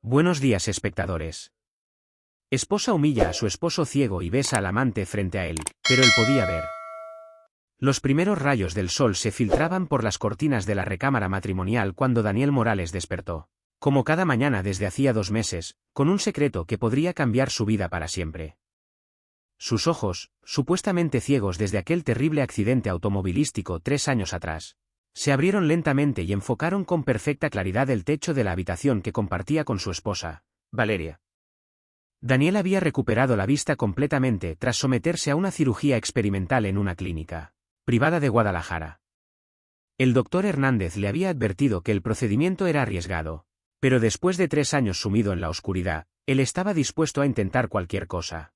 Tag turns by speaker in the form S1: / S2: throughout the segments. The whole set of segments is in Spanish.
S1: Buenos días, espectadores. Esposa humilla a su esposo ciego y besa al amante frente a él, pero él podía ver. Los primeros rayos del sol se filtraban por las cortinas de la recámara matrimonial cuando Daniel Morales despertó, como cada mañana desde hacía 2 meses, con un secreto que podría cambiar su vida para siempre. Sus ojos, supuestamente ciegos desde aquel terrible accidente automovilístico 3 años atrás, se abrieron lentamente y enfocaron con perfecta claridad el techo de la habitación que compartía con su esposa, Valeria. Daniel había recuperado la vista completamente tras someterse a una cirugía experimental en una clínica privada de Guadalajara. El doctor Hernández le había advertido que el procedimiento era arriesgado, pero después de 3 años sumido en la oscuridad, él estaba dispuesto a intentar cualquier cosa.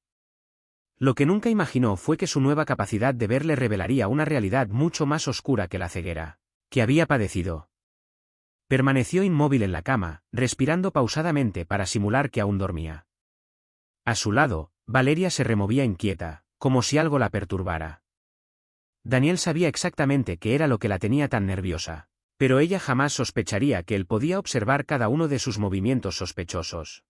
S1: Lo que nunca imaginó fue que su nueva capacidad de ver le revelaría una realidad mucho más oscura que la ceguera que había padecido. Permaneció inmóvil en la cama, respirando pausadamente para simular que aún dormía. A su lado, Valeria se removía inquieta, como si algo la perturbara. Daniel sabía exactamente qué era lo que la tenía tan nerviosa, pero ella jamás sospecharía que él podía observar cada uno de sus movimientos sospechosos.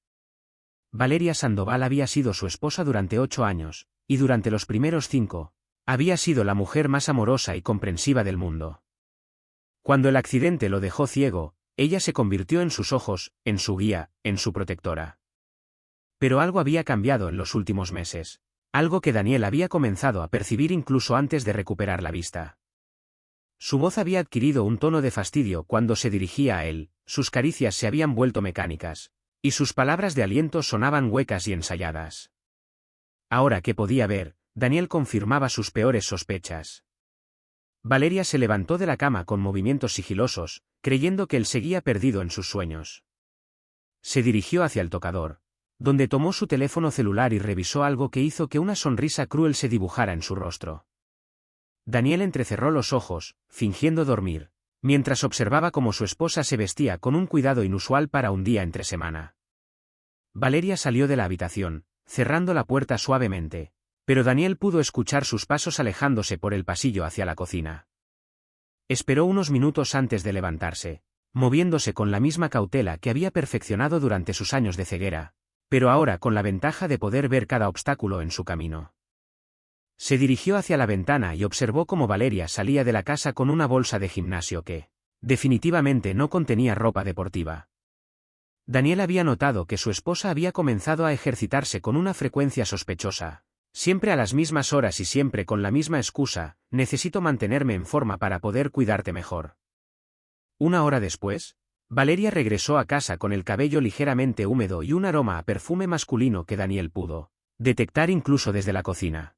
S1: Valeria Sandoval había sido su esposa durante 8 años, y durante los primeros 5, había sido la mujer más amorosa y comprensiva del mundo. Cuando el accidente lo dejó ciego, ella se convirtió en sus ojos, en su guía, en su protectora. Pero algo había cambiado en los últimos meses, algo que Daniel había comenzado a percibir incluso antes de recuperar la vista. Su voz había adquirido un tono de fastidio cuando se dirigía a él, sus caricias se habían vuelto mecánicas, y sus palabras de aliento sonaban huecas y ensayadas. Ahora que podía ver, Daniel confirmaba sus peores sospechas. Valeria se levantó de la cama con movimientos sigilosos, creyendo que él seguía perdido en sus sueños. Se dirigió hacia el tocador, donde tomó su teléfono celular y revisó algo que hizo que una sonrisa cruel se dibujara en su rostro. Daniel entrecerró los ojos, fingiendo dormir, mientras observaba cómo su esposa se vestía con un cuidado inusual para un día entre semana. Valeria salió de la habitación, cerrando la puerta suavemente, pero Daniel pudo escuchar sus pasos alejándose por el pasillo hacia la cocina. Esperó unos minutos antes de levantarse, moviéndose con la misma cautela que había perfeccionado durante sus años de ceguera, pero ahora con la ventaja de poder ver cada obstáculo en su camino. Se dirigió hacia la ventana y observó cómo Valeria salía de la casa con una bolsa de gimnasio que, definitivamente no contenía ropa deportiva. Daniel había notado que su esposa había comenzado a ejercitarse con una frecuencia sospechosa. Siempre a las mismas horas y siempre con la misma excusa: necesito mantenerme en forma para poder cuidarte mejor. 1 hora después, Valeria regresó a casa con el cabello ligeramente húmedo y un aroma a perfume masculino que Daniel pudo detectar incluso desde la cocina.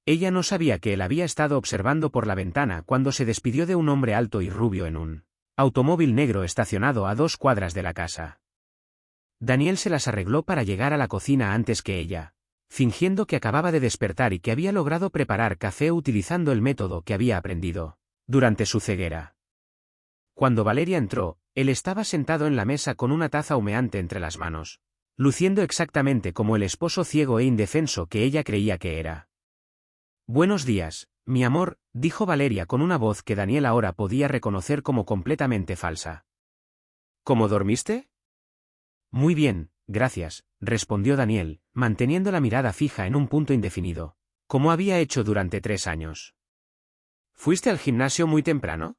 S1: Ella no sabía que él había estado observando por la ventana cuando se despidió de un hombre alto y rubio en un automóvil negro estacionado a 2 cuadras de la casa. Daniel se las arregló para llegar a la cocina antes que ella, fingiendo que acababa de despertar y que había logrado preparar café utilizando el método que había aprendido durante su ceguera. Cuando Valeria entró, él estaba sentado en la mesa con una taza humeante entre las manos, luciendo exactamente como el esposo ciego e indefenso que ella creía que era. «Buenos días, mi amor», dijo Valeria con una voz que Daniel ahora podía reconocer como completamente falsa. «¿Cómo dormiste?» «Muy bien, gracias», respondió Daniel, manteniendo la mirada fija en un punto indefinido, como había hecho durante 3 años. «¿Fuiste al gimnasio muy temprano?»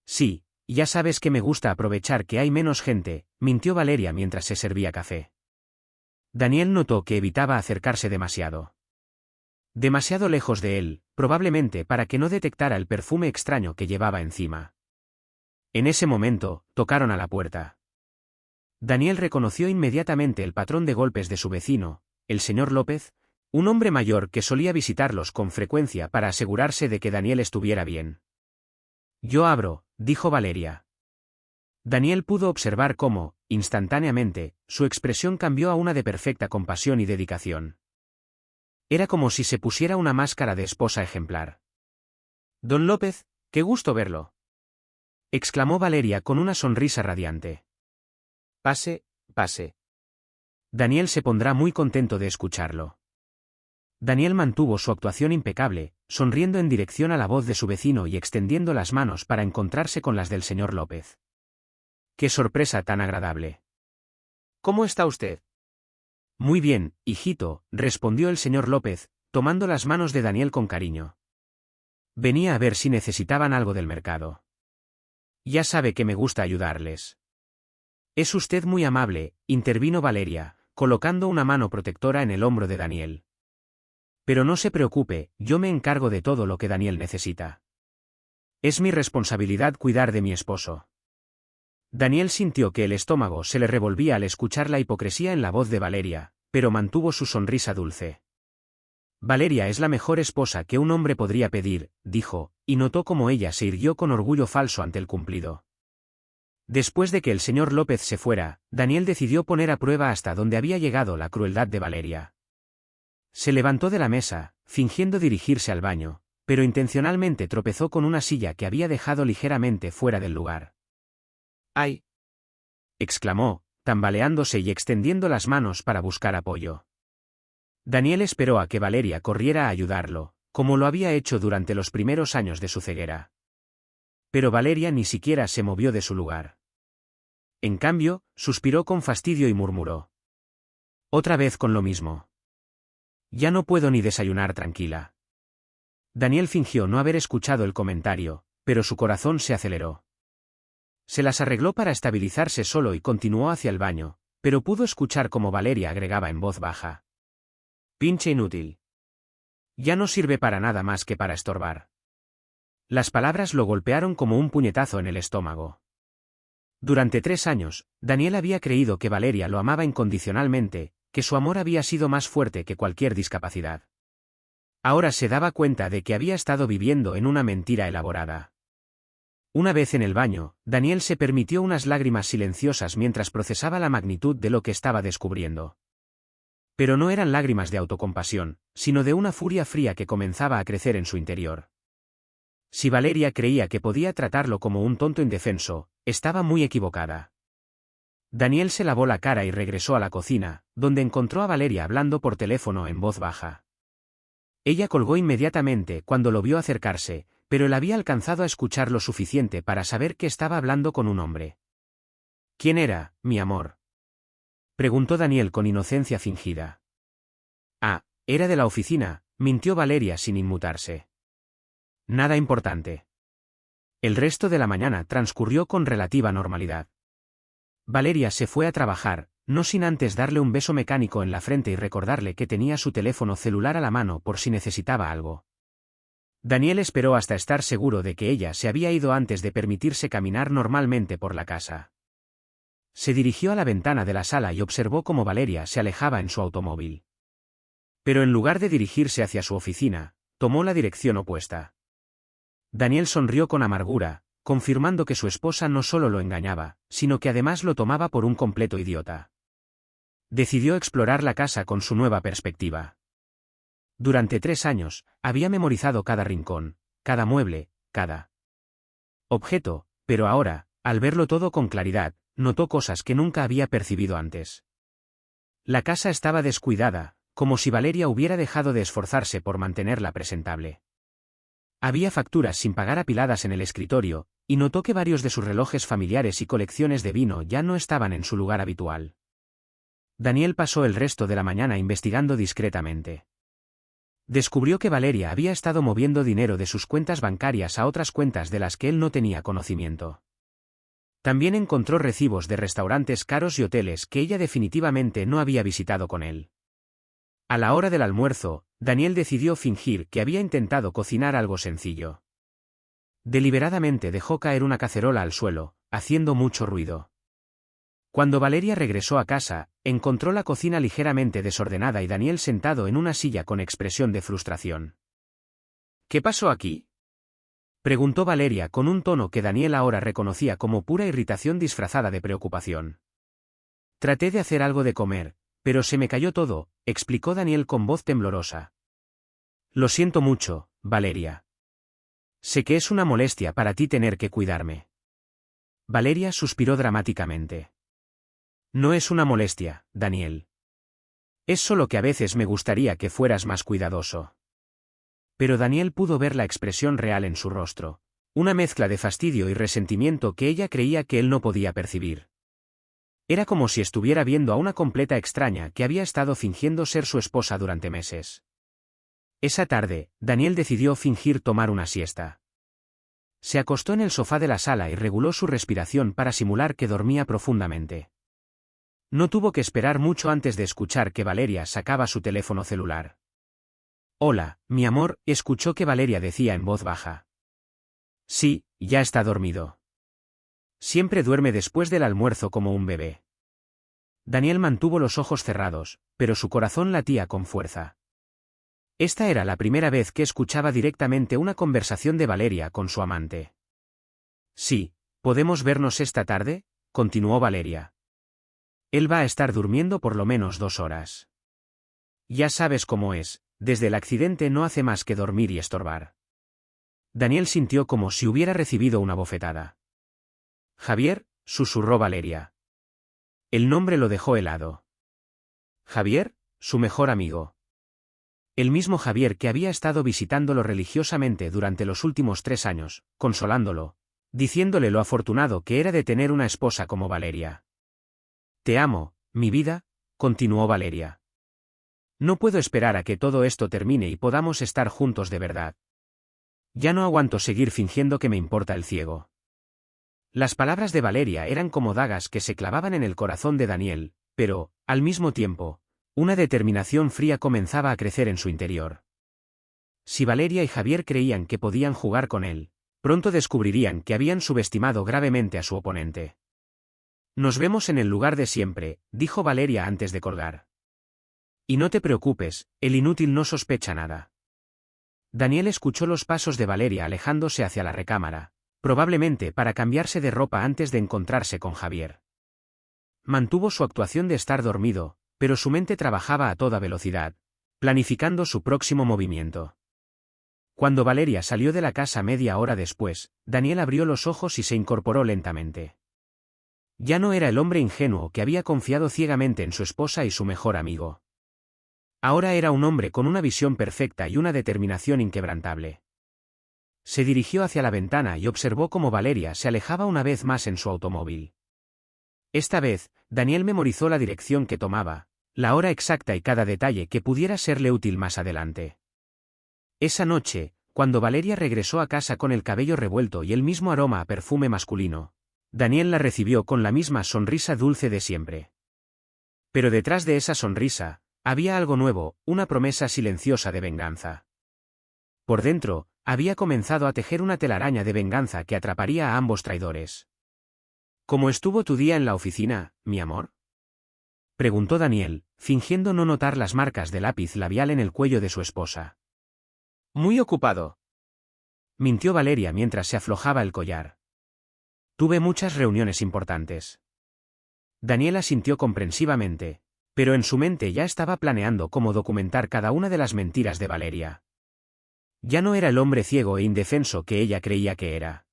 S1: «Sí, ya sabes que me gusta aprovechar que hay menos gente», mintió Valeria mientras se servía café. Daniel notó que evitaba acercarse demasiado. Demasiado lejos de él, probablemente para que no detectara el perfume extraño que llevaba encima. En ese momento, tocaron a la puerta. Daniel reconoció inmediatamente el patrón de golpes de su vecino, el señor López, un hombre mayor que solía visitarlos con frecuencia para asegurarse de que Daniel estuviera bien. «Yo abro», dijo Valeria. Daniel pudo observar cómo, instantáneamente, su expresión cambió a una de perfecta compasión y dedicación. Era como si se pusiera una máscara de esposa ejemplar. «Don López, qué gusto verlo», exclamó Valeria con una sonrisa radiante. «Pase, pase. Daniel se pondrá muy contento de escucharlo». Daniel mantuvo su actuación impecable, sonriendo en dirección a la voz de su vecino y extendiendo las manos para encontrarse con las del señor López. «Qué sorpresa tan agradable».
S2: ¿Cómo está usted?
S1: Muy bien, hijito, respondió el señor López, tomando las manos de Daniel con cariño. Venía a ver si necesitaban algo del mercado. Ya sabe que me gusta ayudarles. Es usted muy amable, intervino Valeria, colocando una mano protectora en el hombro de Daniel. Pero no se preocupe, yo me encargo de todo lo que Daniel necesita. Es mi responsabilidad cuidar de mi esposo. Daniel sintió que el estómago se le revolvía al escuchar la hipocresía en la voz de Valeria, pero mantuvo su sonrisa dulce. Valeria es la mejor esposa que un hombre podría pedir, dijo, y notó cómo ella se irguió con orgullo falso ante el cumplido. Después de que el señor López se fuera, Daniel decidió poner a prueba hasta dónde había llegado la crueldad de Valeria. Se levantó de la mesa, fingiendo dirigirse al baño, pero intencionalmente tropezó con una silla que había dejado ligeramente fuera del lugar.
S2: ¡Ay!
S1: Exclamó, tambaleándose y extendiendo las manos para buscar apoyo. Daniel esperó a que Valeria corriera a ayudarlo, como lo había hecho durante los primeros años de su ceguera. Pero Valeria ni siquiera se movió de su lugar. En cambio, suspiró con fastidio y murmuró. Otra vez con lo mismo. Ya no puedo ni desayunar tranquila. Daniel fingió no haber escuchado el comentario, pero su corazón se aceleró. Se las arregló para estabilizarse solo y continuó hacia el baño, pero pudo escuchar cómo Valeria agregaba en voz baja. Pinche inútil. Ya no sirve para nada más que para estorbar. Las palabras lo golpearon como un puñetazo en el estómago. Durante 3 años, Daniel había creído que Valeria lo amaba incondicionalmente, que su amor había sido más fuerte que cualquier discapacidad. Ahora se daba cuenta de que había estado viviendo en una mentira elaborada. Una vez en el baño, Daniel se permitió unas lágrimas silenciosas mientras procesaba la magnitud de lo que estaba descubriendo. Pero no eran lágrimas de autocompasión, sino de una furia fría que comenzaba a crecer en su interior. Si Valeria creía que podía tratarlo como un tonto indefenso, estaba muy equivocada. Daniel se lavó la cara y regresó a la cocina, donde encontró a Valeria hablando por teléfono en voz baja. Ella colgó inmediatamente cuando lo vio acercarse, pero él había alcanzado a escuchar lo suficiente para saber que estaba hablando con un hombre. ¿Quién era, mi amor?, preguntó Daniel con inocencia fingida. Ah, era de la oficina, mintió Valeria sin inmutarse. Nada importante. El resto de la mañana transcurrió con relativa normalidad. Valeria se fue a trabajar, no sin antes darle un beso mecánico en la frente y recordarle que tenía su teléfono celular a la mano por si necesitaba algo. Daniel esperó hasta estar seguro de que ella se había ido antes de permitirse caminar normalmente por la casa. Se dirigió a la ventana de la sala y observó cómo Valeria se alejaba en su automóvil. Pero en lugar de dirigirse hacia su oficina, tomó la dirección opuesta. Daniel sonrió con amargura, confirmando que su esposa no solo lo engañaba, sino que además lo tomaba por un completo idiota. Decidió explorar la casa con su nueva perspectiva. Durante 3 años, había memorizado cada rincón, cada mueble, cada objeto, pero ahora, al verlo todo con claridad, notó cosas que nunca había percibido antes. La casa estaba descuidada, como si Valeria hubiera dejado de esforzarse por mantenerla presentable. Había facturas sin pagar apiladas en el escritorio, y notó que varios de sus relojes familiares y colecciones de vino ya no estaban en su lugar habitual. Daniel pasó el resto de la mañana investigando discretamente. Descubrió que Valeria había estado moviendo dinero de sus cuentas bancarias a otras cuentas de las que él no tenía conocimiento. También encontró recibos de restaurantes caros y hoteles que ella definitivamente no había visitado con él. A la hora del almuerzo, Daniel decidió fingir que había intentado cocinar algo sencillo. Deliberadamente dejó caer una cacerola al suelo, haciendo mucho ruido. Cuando Valeria regresó a casa, encontró la cocina ligeramente desordenada y Daniel sentado en una silla con expresión de frustración. ¿Qué pasó aquí?, preguntó Valeria con un tono que Daniel ahora reconocía como pura irritación disfrazada de preocupación. Traté de hacer algo de comer, pero se me cayó todo, explicó Daniel con voz temblorosa. Lo siento mucho, Valeria. Sé que es una molestia para ti tener que cuidarme. Valeria suspiró dramáticamente. No es una molestia, Daniel. Es solo que a veces me gustaría que fueras más cuidadoso. Pero Daniel pudo ver la expresión real en su rostro, una mezcla de fastidio y resentimiento que ella creía que él no podía percibir. Era como si estuviera viendo a una completa extraña que había estado fingiendo ser su esposa durante meses. Esa tarde, Daniel decidió fingir tomar una siesta. Se acostó en el sofá de la sala y reguló su respiración para simular que dormía profundamente. No tuvo que esperar mucho antes de escuchar que Valeria sacaba su teléfono celular. «Hola, mi amor», escuchó que Valeria decía en voz baja. «Sí, ya está dormido. Siempre duerme después del almuerzo como un bebé». Daniel mantuvo los ojos cerrados, pero su corazón latía con fuerza. Esta era la primera vez que escuchaba directamente una conversación de Valeria con su amante. «Sí, ¿podemos vernos esta tarde?», continuó Valeria. «Él va a estar durmiendo por lo menos 2 horas. Ya sabes cómo es, desde el accidente no hace más que dormir y estorbar». Daniel sintió como si hubiera recibido una bofetada. «Javier», susurró Valeria. El nombre lo dejó helado. Javier, su mejor amigo. El mismo Javier que había estado visitándolo religiosamente durante los últimos 3 años, consolándolo, diciéndole lo afortunado que era de tener una esposa como Valeria. «Te amo, mi vida», continuó Valeria. «No puedo esperar a que todo esto termine y podamos estar juntos de verdad. Ya no aguanto seguir fingiendo que me importa el ciego». Las palabras de Valeria eran como dagas que se clavaban en el corazón de Daniel, pero, al mismo tiempo, una determinación fría comenzaba a crecer en su interior. Si Valeria y Javier creían que podían jugar con él, pronto descubrirían que habían subestimado gravemente a su oponente. «Nos vemos en el lugar de siempre», dijo Valeria antes de colgar. «Y no te preocupes, el inútil no sospecha nada». Daniel escuchó los pasos de Valeria alejándose hacia la recámara, probablemente para cambiarse de ropa antes de encontrarse con Javier. Mantuvo su actuación de estar dormido, pero su mente trabajaba a toda velocidad, planificando su próximo movimiento. Cuando Valeria salió de la casa media hora después, Daniel abrió los ojos y se incorporó lentamente. Ya no era el hombre ingenuo que había confiado ciegamente en su esposa y su mejor amigo. Ahora era un hombre con una visión perfecta y una determinación inquebrantable. Se dirigió hacia la ventana y observó cómo Valeria se alejaba una vez más en su automóvil. Esta vez, Daniel memorizó la dirección que tomaba, la hora exacta y cada detalle que pudiera serle útil más adelante. Esa noche, cuando Valeria regresó a casa con el cabello revuelto y el mismo aroma a perfume masculino, Daniel la recibió con la misma sonrisa dulce de siempre. Pero detrás de esa sonrisa, había algo nuevo, una promesa silenciosa de venganza. Por dentro, había comenzado a tejer una telaraña de venganza que atraparía a ambos traidores. «¿Cómo estuvo tu día en la oficina, mi amor?», preguntó Daniel, fingiendo no notar las marcas de lápiz labial en el cuello de su esposa. «Muy ocupado», mintió Valeria mientras se aflojaba el collar. «Tuve muchas reuniones importantes». Daniel asintió comprensivamente, pero en su mente ya estaba planeando cómo documentar cada una de las mentiras de Valeria. Ya no era el hombre ciego e indefenso que ella creía que era.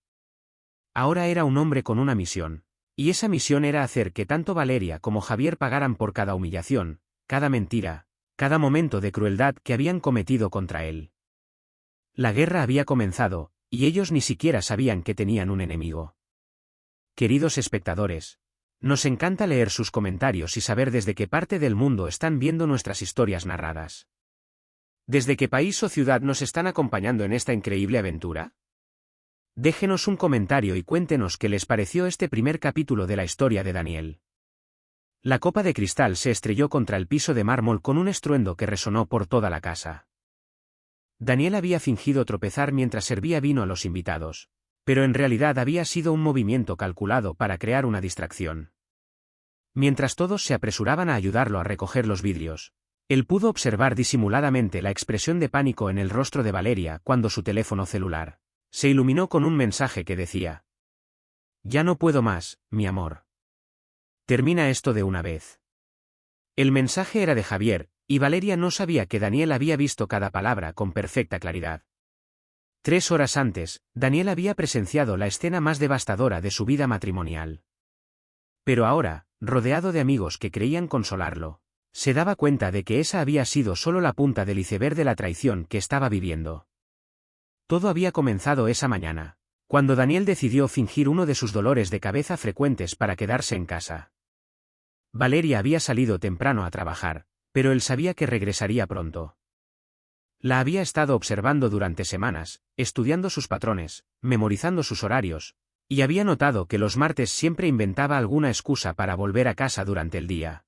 S1: Ahora era un hombre con una misión, y esa misión era hacer que tanto Valeria como Javier pagaran por cada humillación, cada mentira, cada momento de crueldad que habían cometido contra él. La guerra había comenzado, y ellos ni siquiera sabían que tenían un enemigo. Queridos espectadores, nos encanta leer sus comentarios y saber desde qué parte del mundo están viendo nuestras historias narradas. ¿Desde qué país o ciudad nos están acompañando en esta increíble aventura? Déjenos un comentario y cuéntenos qué les pareció este primer capítulo de la historia de Daniel. La copa de cristal se estrelló contra el piso de mármol con un estruendo que resonó por toda la casa. Daniel había fingido tropezar mientras servía vino a los invitados, pero en realidad había sido un movimiento calculado para crear una distracción. Mientras todos se apresuraban a ayudarlo a recoger los vidrios, él pudo observar disimuladamente la expresión de pánico en el rostro de Valeria cuando su teléfono celular se iluminó con un mensaje que decía: «Ya no puedo más, mi amor. Termina esto de una vez». El mensaje era de Javier, y Valeria no sabía que Daniel había visto cada palabra con perfecta claridad. 3 horas antes, Daniel había presenciado la escena más devastadora de su vida matrimonial. Pero ahora, rodeado de amigos que creían consolarlo, se daba cuenta de que esa había sido solo la punta del iceberg de la traición que estaba viviendo. Todo había comenzado esa mañana, cuando Daniel decidió fingir uno de sus dolores de cabeza frecuentes para quedarse en casa. Valeria había salido temprano a trabajar, pero él sabía que regresaría pronto. La había estado observando durante semanas, estudiando sus patrones, memorizando sus horarios, y había notado que los martes siempre inventaba alguna excusa para volver a casa durante el día.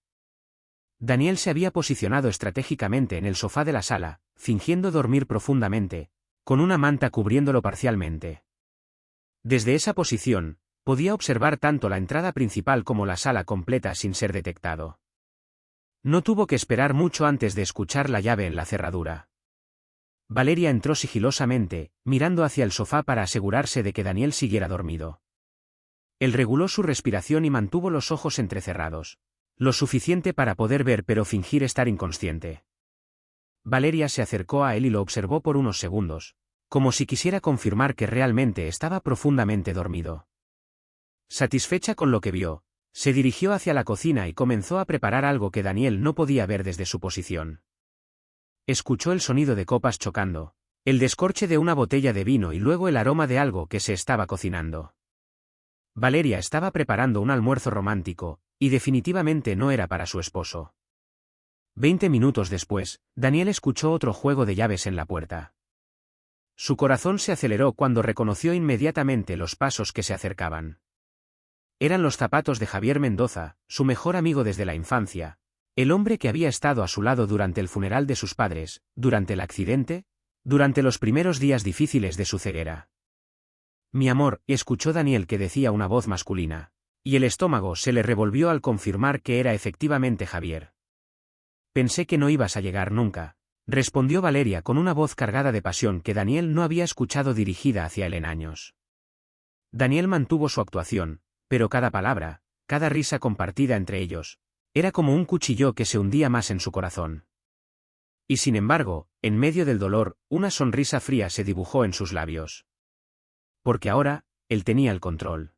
S1: Daniel se había posicionado estratégicamente en el sofá de la sala, fingiendo dormir profundamente, con una manta cubriéndolo parcialmente. Desde esa posición, podía observar tanto la entrada principal como la sala completa sin ser detectado. No tuvo que esperar mucho antes de escuchar la llave en la cerradura. Valeria entró sigilosamente, mirando hacia el sofá para asegurarse de que Daniel siguiera dormido. Él reguló su respiración y mantuvo los ojos entrecerrados, lo suficiente para poder ver pero fingir estar inconsciente. Valeria se acercó a él y lo observó por unos segundos, como si quisiera confirmar que realmente estaba profundamente dormido. Satisfecha con lo que vio, se dirigió hacia la cocina y comenzó a preparar algo que Daniel no podía ver desde su posición. Escuchó el sonido de copas chocando, el descorche de una botella de vino y luego el aroma de algo que se estaba cocinando. Valeria estaba preparando un almuerzo romántico, y definitivamente no era para su esposo. 20 minutos después, Daniel escuchó otro juego de llaves en la puerta. Su corazón se aceleró cuando reconoció inmediatamente los pasos que se acercaban. Eran los zapatos de Javier Mendoza, su mejor amigo desde la infancia, el hombre que había estado a su lado durante el funeral de sus padres, durante el accidente, durante los primeros días difíciles de su ceguera. «Mi amor», escuchó Daniel que decía una voz masculina, y el estómago se le revolvió al confirmar que era efectivamente Javier. «Pensé que no ibas a llegar nunca», respondió Valeria con una voz cargada de pasión que Daniel no había escuchado dirigida hacia él en años. Daniel mantuvo su actuación, pero cada palabra, cada risa compartida entre ellos, era como un cuchillo que se hundía más en su corazón. Y sin embargo, en medio del dolor, una sonrisa fría se dibujó en sus labios. Porque ahora, él tenía el control.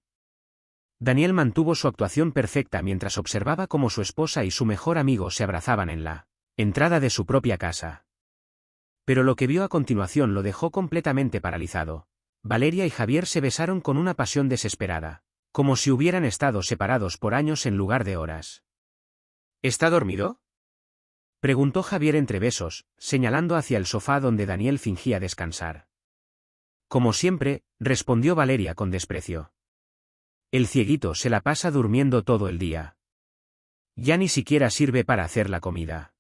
S1: Daniel mantuvo su actuación perfecta mientras observaba cómo su esposa y su mejor amigo se abrazaban en la entrada de su propia casa. Pero lo que vio a continuación lo dejó completamente paralizado. Valeria y Javier se besaron con una pasión desesperada, como si hubieran estado separados por años en lugar de horas. ¿Está dormido?, preguntó Javier entre besos, señalando hacia el sofá donde Daniel fingía descansar. Como siempre, respondió Valeria con desprecio. El cieguito se la pasa durmiendo todo el día. Ya ni siquiera sirve para hacer la comida.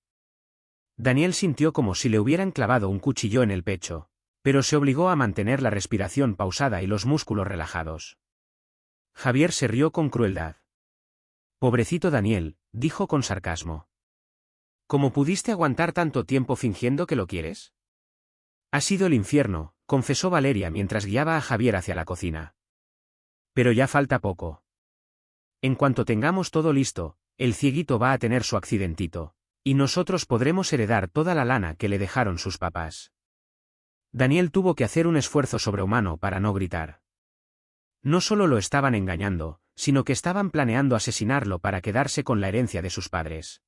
S1: Daniel sintió como si le hubieran clavado un cuchillo en el pecho, pero se obligó a mantener la respiración pausada y los músculos relajados. Javier se rió con crueldad. Pobrecito Daniel, dijo con sarcasmo. ¿Cómo pudiste aguantar tanto tiempo fingiendo que lo quieres? Ha sido el infierno, confesó Valeria mientras guiaba a Javier hacia la cocina. Pero ya falta poco. En cuanto tengamos todo listo, el cieguito va a tener su accidentito, y nosotros podremos heredar toda la lana que le dejaron sus papás. Daniel tuvo que hacer un esfuerzo sobrehumano para no gritar. No solo lo estaban engañando, sino que estaban planeando asesinarlo para quedarse con la herencia de sus padres.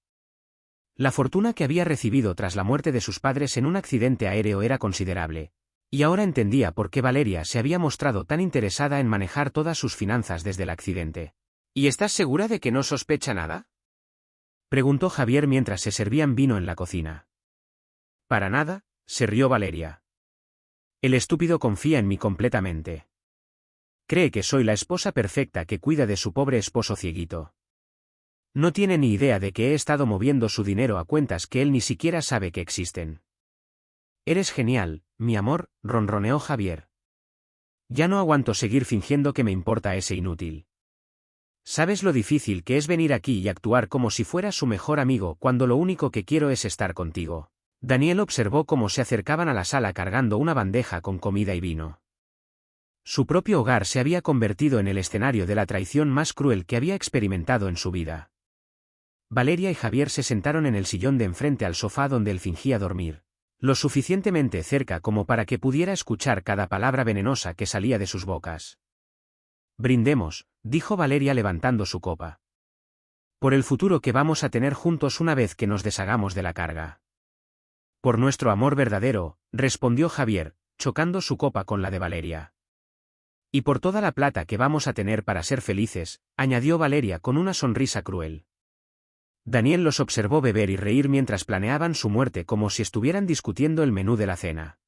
S1: La fortuna que había recibido tras la muerte de sus padres en un accidente aéreo era considerable, y ahora entendía por qué Valeria se había mostrado tan interesada en manejar todas sus finanzas desde el accidente. ¿Y estás segura de que no sospecha nada?, preguntó Javier mientras se servían vino en la cocina. Para nada, se rió Valeria. El estúpido confía en mí completamente. Cree que soy la esposa perfecta que cuida de su pobre esposo cieguito. No tiene ni idea de que he estado moviendo su dinero a cuentas que él ni siquiera sabe que existen. Eres genial, mi amor, ronroneó Javier. Ya no aguanto seguir fingiendo que me importa ese inútil. ¿Sabes lo difícil que es venir aquí y actuar como si fueras su mejor amigo cuando lo único que quiero es estar contigo? Daniel observó cómo se acercaban a la sala cargando una bandeja con comida y vino. Su propio hogar se había convertido en el escenario de la traición más cruel que había experimentado en su vida. Valeria y Javier se sentaron en el sillón de enfrente al sofá donde él fingía dormir, lo suficientemente cerca como para que pudiera escuchar cada palabra venenosa que salía de sus bocas. Brindemos, dijo Valeria levantando su copa. Por el futuro que vamos a tener juntos una vez que nos deshagamos de la carga. Por nuestro amor verdadero, respondió Javier, chocando su copa con la de Valeria. Y por toda la plata que vamos a tener para ser felices, añadió Valeria con una sonrisa cruel. Daniel los observó beber y reír mientras planeaban su muerte como si estuvieran discutiendo el menú de la cena.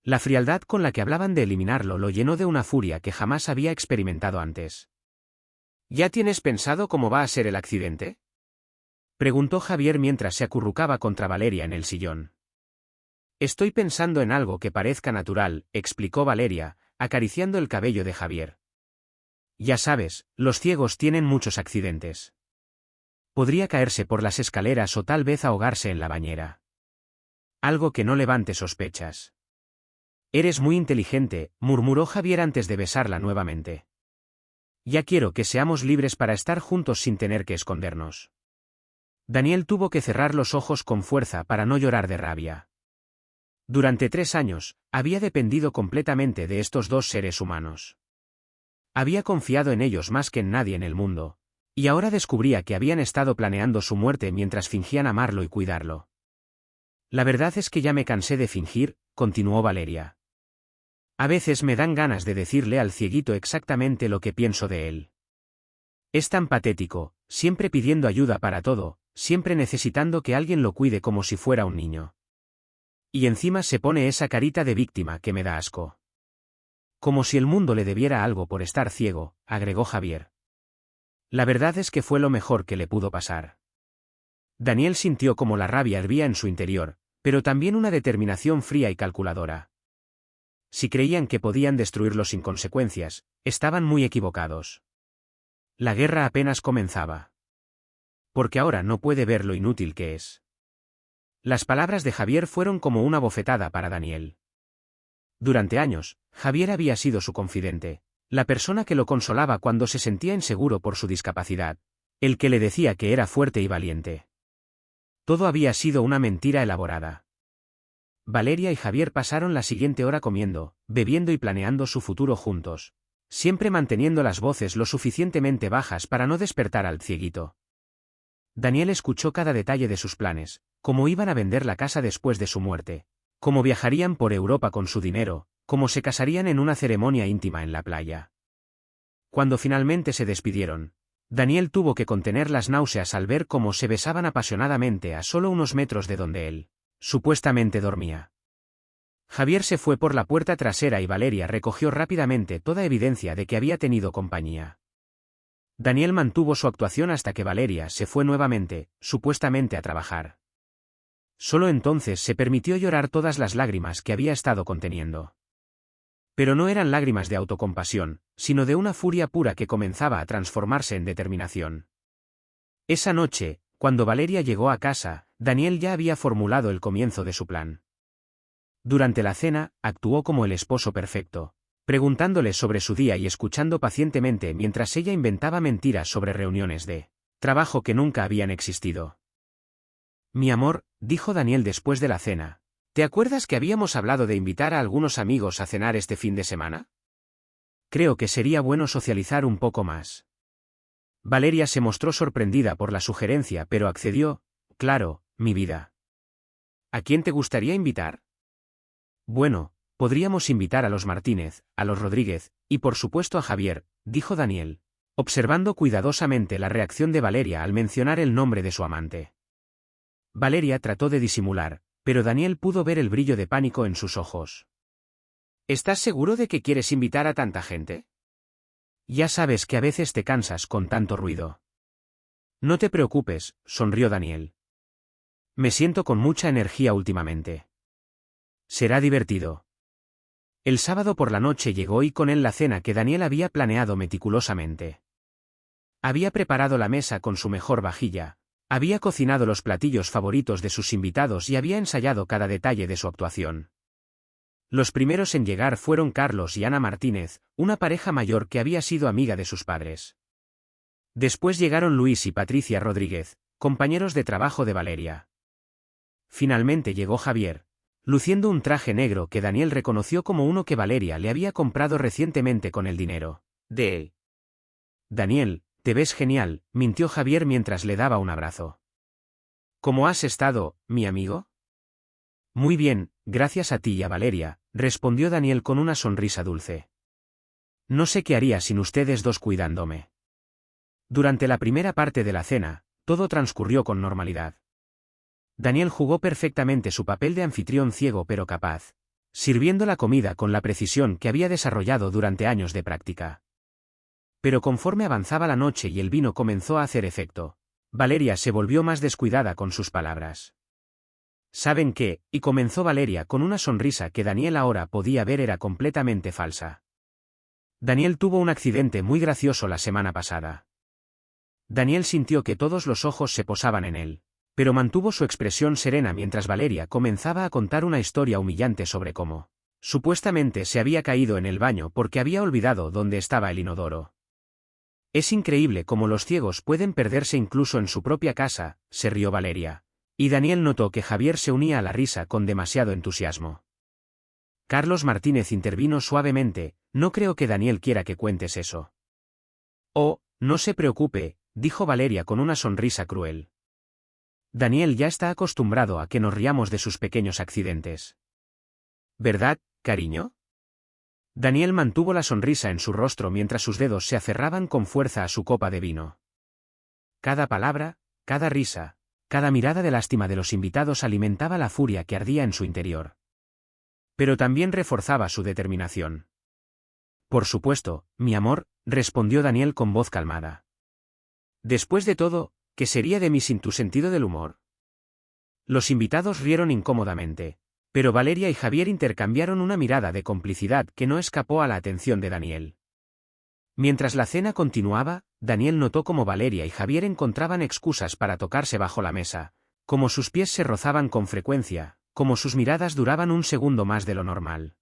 S1: La frialdad con la que hablaban de eliminarlo lo llenó de una furia que jamás había experimentado antes.
S2: ¿Ya tienes pensado cómo va a ser el accidente?
S1: Preguntó Javier mientras se acurrucaba contra Valeria en el sillón.
S2: Estoy pensando en algo que parezca natural, explicó Valeria, acariciando el cabello de Javier.
S1: Ya sabes, los ciegos tienen muchos accidentes. Podría caerse por las escaleras o tal vez ahogarse en la bañera. Algo que no levante sospechas. Eres muy inteligente, murmuró Javier antes de besarla nuevamente. Ya quiero que seamos libres para estar juntos sin tener que escondernos. Daniel tuvo que cerrar los ojos con fuerza para no llorar de rabia. Durante 3 años, había dependido completamente de estos dos seres humanos. Había confiado en ellos más que en nadie en el mundo, y ahora descubría que habían estado planeando su muerte mientras fingían amarlo y cuidarlo. La verdad es que ya me cansé de fingir, continuó Valeria. A veces me dan ganas de decirle al cieguito exactamente lo que pienso de él. Es tan patético, siempre pidiendo ayuda para todo, siempre necesitando que alguien lo cuide como si fuera un niño. Y encima se pone esa carita de víctima que me da asco. Como si el mundo le debiera algo por estar ciego, agregó Javier. La verdad es que fue lo mejor que le pudo pasar. Daniel sintió como la rabia hervía en su interior, pero también una determinación fría y calculadora. Si creían que podían destruirlo sin consecuencias, estaban muy equivocados. La guerra apenas comenzaba. Porque ahora no puede ver lo inútil que es. Las palabras de Javier fueron como una bofetada para Daniel. Durante años, Javier había sido su confidente, la persona que lo consolaba cuando se sentía inseguro por su discapacidad, el que le decía que era fuerte y valiente. Todo había sido una mentira elaborada. Valeria y Javier pasaron la siguiente hora comiendo, bebiendo y planeando su futuro juntos, siempre manteniendo las voces lo suficientemente bajas para no despertar al cieguito. Daniel escuchó cada detalle de sus planes, cómo iban a vender la casa después de su muerte, cómo viajarían por Europa con su dinero, cómo se casarían en una ceremonia íntima en la playa. Cuando finalmente se despidieron, Daniel tuvo que contener las náuseas al ver cómo se besaban apasionadamente a solo unos metros de donde él, supuestamente, dormía. Javier se fue por la puerta trasera y Valeria recogió rápidamente toda evidencia de que había tenido compañía. Daniel mantuvo su actuación hasta que Valeria se fue nuevamente, supuestamente a trabajar. Solo entonces se permitió llorar todas las lágrimas que había estado conteniendo. Pero no eran lágrimas de autocompasión, sino de una furia pura que comenzaba a transformarse en determinación. Esa noche, cuando Valeria llegó a casa, Daniel ya había formulado el comienzo de su plan. Durante la cena, actuó como el esposo perfecto, preguntándole sobre su día y escuchando pacientemente mientras ella inventaba mentiras sobre reuniones de trabajo que nunca habían existido. Mi amor, dijo Daniel después de la cena, ¿te acuerdas que habíamos hablado de invitar a algunos amigos a cenar este fin de semana? Creo que sería bueno socializar un poco más. Valeria se mostró sorprendida por la sugerencia, pero accedió. Claro, mi vida. ¿A quién te gustaría invitar? Bueno, podríamos invitar a los Martínez, a los Rodríguez, y por supuesto a Javier, dijo Daniel, observando cuidadosamente la reacción de Valeria al mencionar el nombre de su amante. Valeria trató de disimular, pero Daniel pudo ver el brillo de pánico en sus ojos.
S2: ¿Estás seguro de que quieres invitar a tanta gente?
S1: Ya sabes que a veces te cansas con tanto ruido. No te preocupes, sonrió Daniel. Me siento con mucha energía últimamente. Será divertido. El sábado por la noche llegó y con él la cena que Daniel había planeado meticulosamente. Había preparado la mesa con su mejor vajilla, había cocinado los platillos favoritos de sus invitados y había ensayado cada detalle de su actuación. Los primeros en llegar fueron Carlos y Ana Martínez, una pareja mayor que había sido amiga de sus padres. Después llegaron Luis y Patricia Rodríguez, compañeros de trabajo de Valeria. Finalmente llegó Javier, luciendo un traje negro que Daniel reconoció como uno que Valeria le había comprado recientemente con el dinero de él. Daniel, te ves genial, mintió Javier mientras le daba un abrazo. ¿Cómo has estado, mi amigo? Muy bien, gracias a ti y a Valeria, respondió Daniel con una sonrisa dulce. No sé qué haría sin ustedes dos cuidándome. Durante la primera parte de la cena, todo transcurrió con normalidad. Daniel jugó perfectamente su papel de anfitrión ciego pero capaz, sirviendo la comida con la precisión que había desarrollado durante años de práctica. Pero conforme avanzaba la noche y el vino comenzó a hacer efecto, Valeria se volvió más descuidada con sus palabras. ¿Saben qué? Y comenzó Valeria con una sonrisa que Daniel ahora podía ver era completamente falsa. Daniel tuvo un accidente muy gracioso la semana pasada. Daniel sintió que todos los ojos se posaban en él, pero mantuvo su expresión serena mientras Valeria comenzaba a contar una historia humillante sobre cómo, supuestamente se había caído en el baño porque había olvidado dónde estaba el inodoro. Es increíble cómo los ciegos pueden perderse incluso en su propia casa, se rió Valeria. Y Daniel notó que Javier se unía a la risa con demasiado entusiasmo. Carlos Martínez intervino suavemente, no creo que Daniel quiera que cuentes eso. Oh, no se preocupe, dijo Valeria con una sonrisa cruel. Daniel ya está acostumbrado a que nos riamos de sus pequeños accidentes. ¿Verdad, cariño? Daniel mantuvo la sonrisa en su rostro mientras sus dedos se aferraban con fuerza a su copa de vino. Cada palabra, cada risa, cada mirada de lástima de los invitados alimentaba la furia que ardía en su interior. Pero también reforzaba su determinación. Por supuesto, mi amor, respondió Daniel con voz calmada. Después de todo, ¿qué sería de mí sin tu sentido del humor? Los invitados rieron incómodamente, pero Valeria y Javier intercambiaron una mirada de complicidad que no escapó a la atención de Daniel. Mientras la cena continuaba, Daniel notó cómo Valeria y Javier encontraban excusas para tocarse bajo la mesa, cómo sus pies se rozaban con frecuencia, cómo sus miradas duraban un segundo más de lo normal.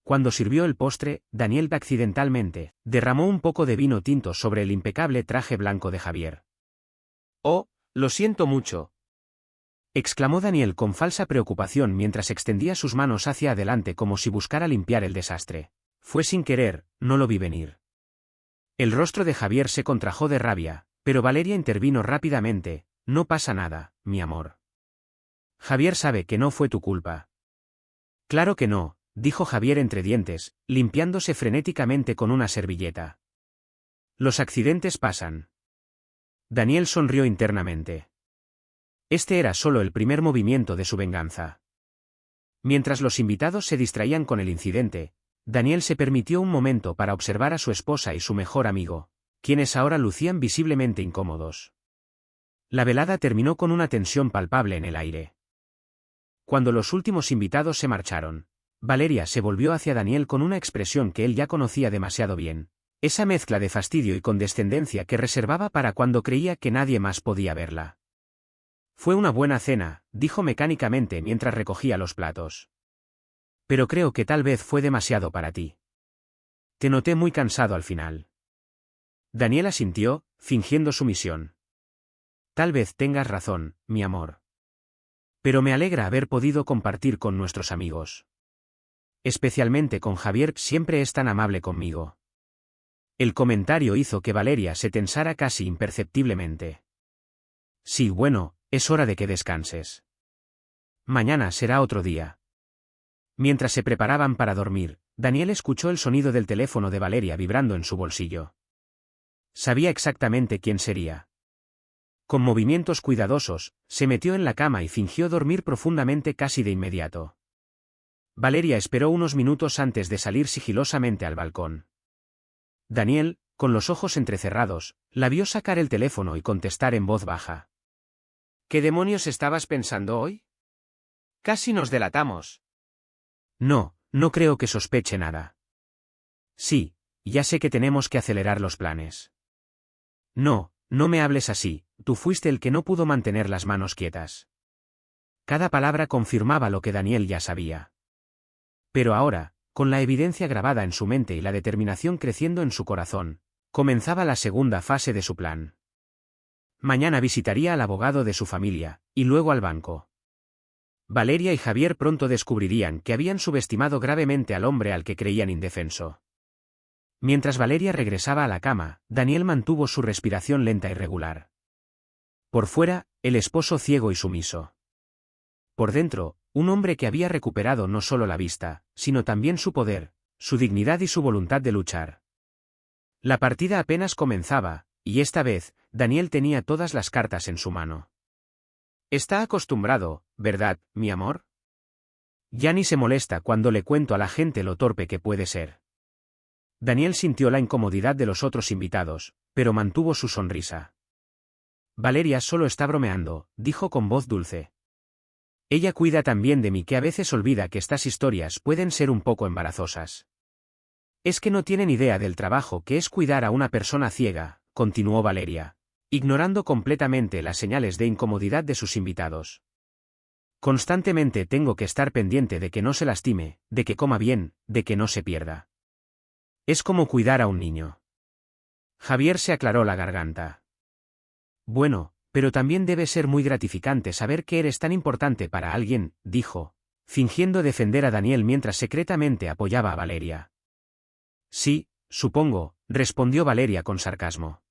S1: Cuando sirvió el postre, Daniel accidentalmente derramó un poco de vino tinto sobre el impecable traje blanco de Javier. «Oh, lo siento mucho», exclamó Daniel con falsa preocupación mientras extendía sus manos hacia adelante como si buscara limpiar el desastre. «Fue sin querer, no lo vi venir». El rostro de Javier se contrajo de rabia, pero Valeria intervino rápidamente. «No pasa nada, mi amor. Javier sabe que no fue tu culpa». «Claro que no», dijo Javier entre dientes, limpiándose frenéticamente con una servilleta. «Los accidentes pasan». Daniel sonrió internamente. Este era solo el primer movimiento de su venganza. Mientras los invitados se distraían con el incidente, Daniel se permitió un momento para observar a su esposa y su mejor amigo, quienes ahora lucían visiblemente incómodos. La velada terminó con una tensión palpable en el aire. Cuando los últimos invitados se marcharon, Valeria se volvió hacia Daniel con una expresión que él ya conocía demasiado bien, esa mezcla de fastidio y condescendencia que reservaba para cuando creía que nadie más podía verla. «Fue una buena cena», dijo mecánicamente mientras recogía los platos. «Pero creo que tal vez fue demasiado para ti. Te noté muy cansado al final». Daniel asintió, fingiendo sumisión. «Tal vez tengas razón, mi amor. Pero me alegra haber podido compartir con nuestros amigos. Especialmente con Javier, siempre es tan amable conmigo». El comentario hizo que Valeria se tensara casi imperceptiblemente. «Sí, bueno, es hora de que descanses. Mañana será otro día». Mientras se preparaban para dormir, Daniel escuchó el sonido del teléfono de Valeria vibrando en su bolsillo. Sabía exactamente quién sería. Con movimientos cuidadosos, se metió en la cama y fingió dormir profundamente casi de inmediato. Valeria esperó unos minutos antes de salir sigilosamente al balcón. Daniel, con los ojos entrecerrados, la vio sacar el teléfono y contestar en voz baja. «¿Qué demonios estabas pensando hoy? Casi nos delatamos». «No, no creo que sospeche nada». «Sí, ya sé que tenemos que acelerar los planes». «No, no me hables así, tú fuiste el que no pudo mantener las manos quietas». Cada palabra confirmaba lo que Daniel ya sabía. Pero ahora, con la evidencia grabada en su mente y la determinación creciendo en su corazón, comenzaba la segunda fase de su plan. Mañana visitaría al abogado de su familia, y luego al banco. Valeria y Javier pronto descubrirían que habían subestimado gravemente al hombre al que creían indefenso. Mientras Valeria regresaba a la cama, Daniel mantuvo su respiración lenta y regular. Por fuera, el esposo ciego y sumiso. Por dentro, un hombre que había recuperado no solo la vista, sino también su poder, su dignidad y su voluntad de luchar. La partida apenas comenzaba, y esta vez, Daniel tenía todas las cartas en su mano. Está acostumbrado, ¿verdad, mi amor? Ya ni se molesta cuando le cuento a la gente lo torpe que puede ser. Daniel sintió la incomodidad de los otros invitados, pero mantuvo su sonrisa. Valeria solo está bromeando, dijo con voz dulce. Ella cuida tan bien de mí que a veces olvida que estas historias pueden ser un poco embarazosas. Es que no tienen idea del trabajo que es cuidar a una persona ciega, continuó Valeria, ignorando completamente las señales de incomodidad de sus invitados. Constantemente tengo que estar pendiente de que no se lastime, de que coma bien, de que no se pierda. Es como cuidar a un niño. Javier se aclaró la garganta. Bueno, pero también debe ser muy gratificante saber que eres tan importante para alguien, dijo, fingiendo defender a Daniel mientras secretamente apoyaba a Valeria. Sí, supongo, respondió Valeria con sarcasmo.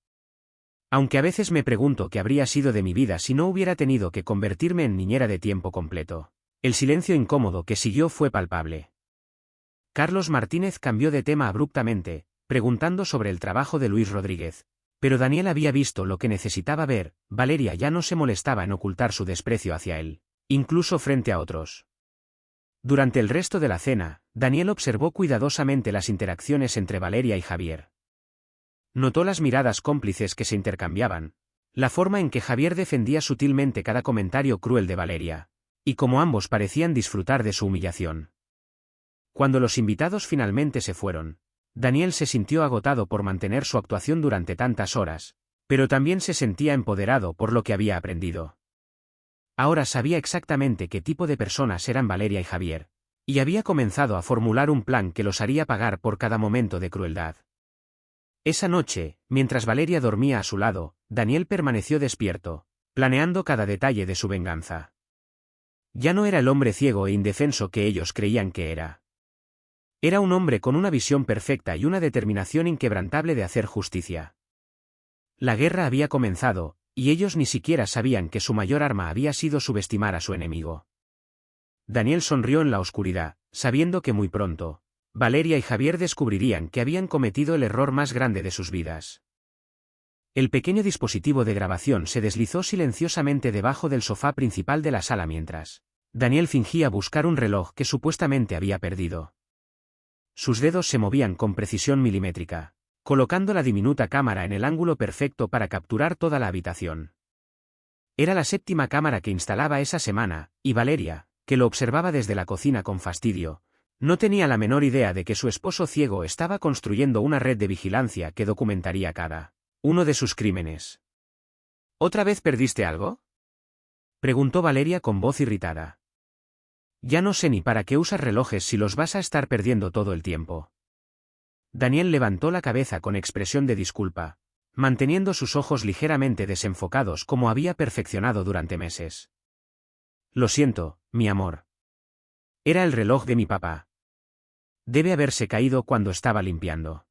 S1: Aunque a veces me pregunto qué habría sido de mi vida si no hubiera tenido que convertirme en niñera de tiempo completo. El silencio incómodo que siguió fue palpable. Carlos Martínez cambió de tema abruptamente, preguntando sobre el trabajo de Luis Rodríguez. Pero Daniel había visto lo que necesitaba ver, Valeria ya no se molestaba en ocultar su desprecio hacia él, incluso frente a otros. Durante el resto de la cena, Daniel observó cuidadosamente las interacciones entre Valeria y Javier. Notó las miradas cómplices que se intercambiaban, la forma en que Javier defendía sutilmente cada comentario cruel de Valeria, y cómo ambos parecían disfrutar de su humillación. Cuando los invitados finalmente se fueron, Daniel se sintió agotado por mantener su actuación durante tantas horas, pero también se sentía empoderado por lo que había aprendido. Ahora sabía exactamente qué tipo de personas eran Valeria y Javier, y había comenzado a formular un plan que los haría pagar por cada momento de crueldad. Esa noche, mientras Valeria dormía a su lado, Daniel permaneció despierto, planeando cada detalle de su venganza. Ya no era el hombre ciego e indefenso que ellos creían que era. Era un hombre con una visión perfecta y una determinación inquebrantable de hacer justicia. La guerra había comenzado, y ellos ni siquiera sabían que su mayor arma había sido subestimar a su enemigo. Daniel sonrió en la oscuridad, sabiendo que muy pronto, Valeria y Javier descubrirían que habían cometido el error más grande de sus vidas. El pequeño dispositivo de grabación se deslizó silenciosamente debajo del sofá principal de la sala mientras Daniel fingía buscar un reloj que supuestamente había perdido. Sus dedos se movían con precisión milimétrica, colocando la diminuta cámara en el ángulo perfecto para capturar toda la habitación. Era la 7ª cámara que instalaba esa semana, y Valeria, que lo observaba desde la cocina con fastidio, no tenía la menor idea de que su esposo ciego estaba construyendo una red de vigilancia que documentaría cada uno de sus crímenes. ¿Otra vez perdiste algo?, preguntó Valeria con voz irritada. Ya no sé ni para qué usas relojes si los vas a estar perdiendo todo el tiempo. Daniel levantó la cabeza con expresión de disculpa, manteniendo sus ojos ligeramente desenfocados como había perfeccionado durante meses. Lo siento, mi amor. Era el reloj de mi papá. Debe haberse caído cuando estaba limpiando.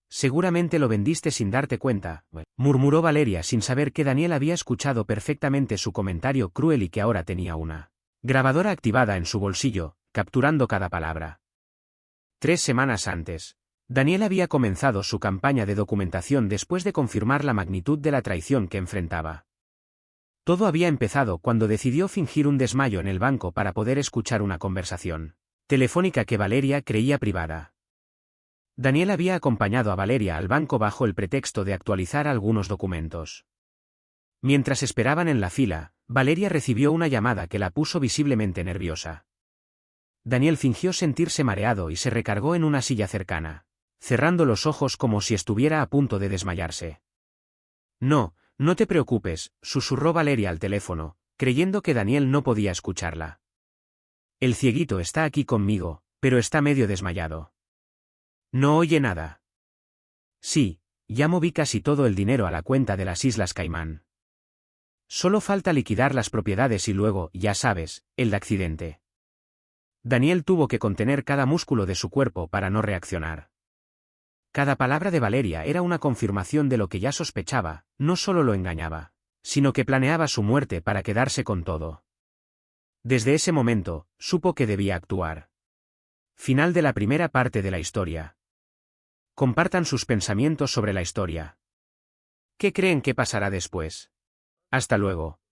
S1: Seguramente lo vendiste sin darte cuenta, murmuró Valeria sin saber que Daniel había escuchado perfectamente su comentario cruel y que ahora tenía una grabadora activada en su bolsillo, capturando cada palabra. 3 semanas antes, Daniel había comenzado su campaña de documentación después de confirmar la magnitud de la traición que enfrentaba. Todo había empezado cuando decidió fingir un desmayo en el banco para poder escuchar una conversación telefónica que Valeria creía privada. Daniel había acompañado a Valeria al banco bajo el pretexto de actualizar algunos documentos. Mientras esperaban en la fila, Valeria recibió una llamada que la puso visiblemente nerviosa. Daniel fingió sentirse mareado y se recargó en una silla cercana, cerrando los ojos como si estuviera a punto de desmayarse. No, no te preocupes, susurró Valeria al teléfono, creyendo que Daniel no podía escucharla. El cieguito está aquí conmigo, pero está medio desmayado. No oye nada. Sí, ya moví casi todo el dinero a la cuenta de las Islas Caimán. Solo falta liquidar las propiedades y luego, ya sabes, el accidente. Daniel tuvo que contener cada músculo de su cuerpo para no reaccionar. Cada palabra de Valeria era una confirmación de lo que ya sospechaba, no solo lo engañaba, sino que planeaba su muerte para quedarse con todo. Desde ese momento, supo que debía actuar. Final de la primera parte de la historia. Compartan sus pensamientos sobre la historia. ¿Qué creen que pasará después? Hasta luego.